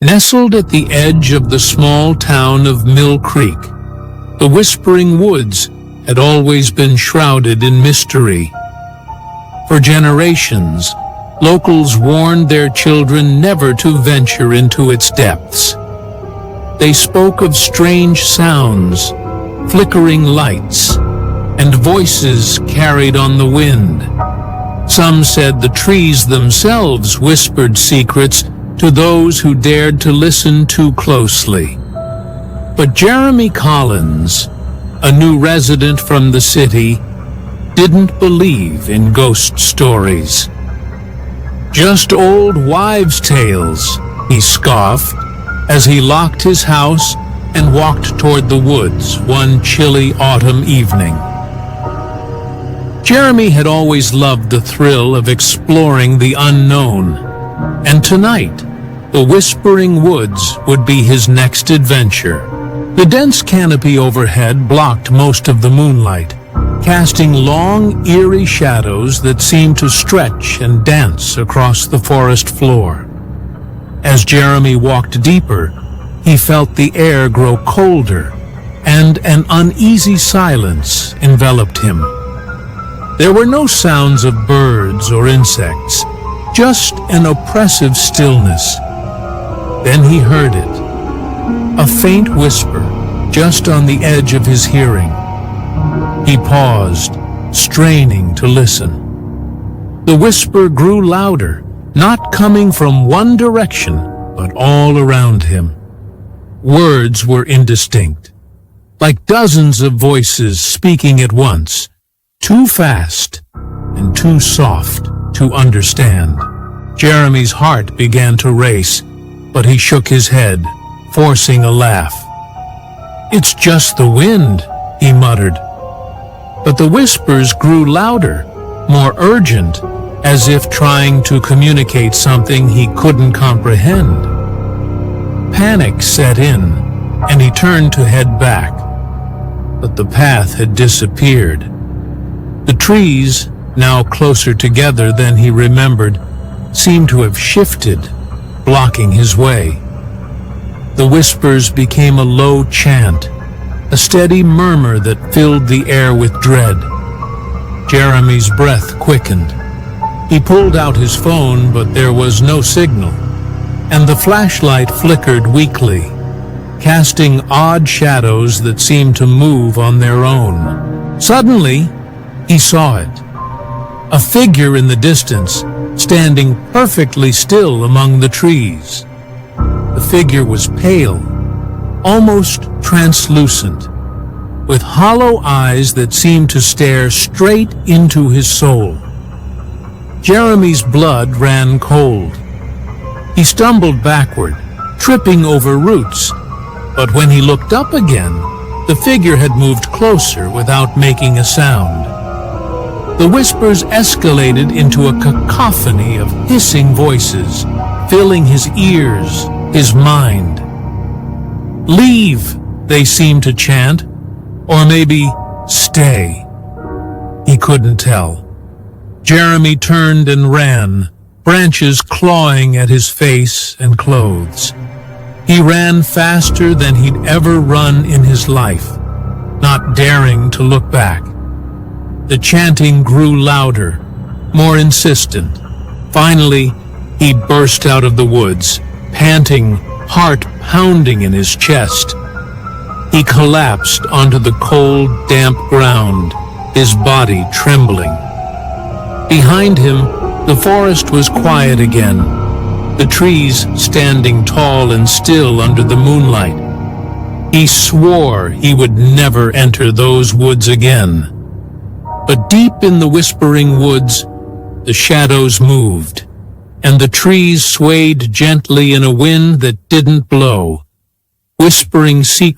Nestled at the edge of the small town of Mill Creek, the Whispering Woods had always been shrouded in mystery. For generations, locals warned their children never to venture into its depths. They spoke of strange sounds, flickering lights, and voices carried on the wind. Some said the trees themselves whispered secrets to those who dared to listen too closely. But Jeremy Collins, a new resident from the city, didn't believe in ghost stories. "Just old wives' tales," he scoffed as he locked his house and walked toward the woods one chilly autumn evening. Jeremy had always loved the thrill of exploring the unknown, and tonight, the Whispering Woods would be his next adventure. The dense canopy overhead blocked most of the moonlight, casting long, eerie shadows that seemed to stretch and dance across the forest floor. As Jeremy walked deeper, he felt the air grow colder, and an uneasy silence enveloped him. There were no sounds of birds or insects, just an oppressive stillness. Then he heard it, a faint whisper just on the edge of his hearing. He paused, straining to listen. The whisper grew louder, not coming from one direction, but all around him. Words were indistinct, like dozens of voices speaking at once, too fast and too soft to understand. Jeremy's heart began to race, but he shook his head, forcing a laugh. "It's just the wind," he muttered. But the whispers grew louder, more urgent, as if trying to communicate something he couldn't comprehend. Panic set in, and he turned to head back. But the path had disappeared. The trees, now closer together than he remembered, seemed to have shifted, blocking his way. The whispers became a low chant, a steady murmur that filled the air with dread. Jeremy's breath quickened. He pulled out his phone, but there was no signal, and the flashlight flickered weakly, casting odd shadows that seemed to move on their own. Suddenly, he saw it. A figure in the distance, standing perfectly still among the trees. The figure was pale, almost translucent, with hollow eyes that seemed to stare straight into his soul. Jeremy's blood ran cold. He stumbled backward, tripping over roots, but when he looked up again, the figure had moved closer without making a sound. The whispers escalated into a cacophony of hissing voices, filling his ears, his mind. "Leave," they seemed to chant, or maybe stay. He couldn't tell. Jeremy turned and ran, branches clawing at his face and clothes. He ran faster than he'd ever run in his life, not daring to look back. The chanting grew louder, more insistent. Finally, he burst out of the woods, panting, heart pounding in his chest. He collapsed onto the cold, damp ground, his body trembling. Behind him, the forest was quiet again, the trees standing tall and still under the moonlight. He swore he would never enter those woods again. But deep in the Whispering Woods, the shadows moved, and the trees swayed gently in a wind that didn't blow, whispering secrets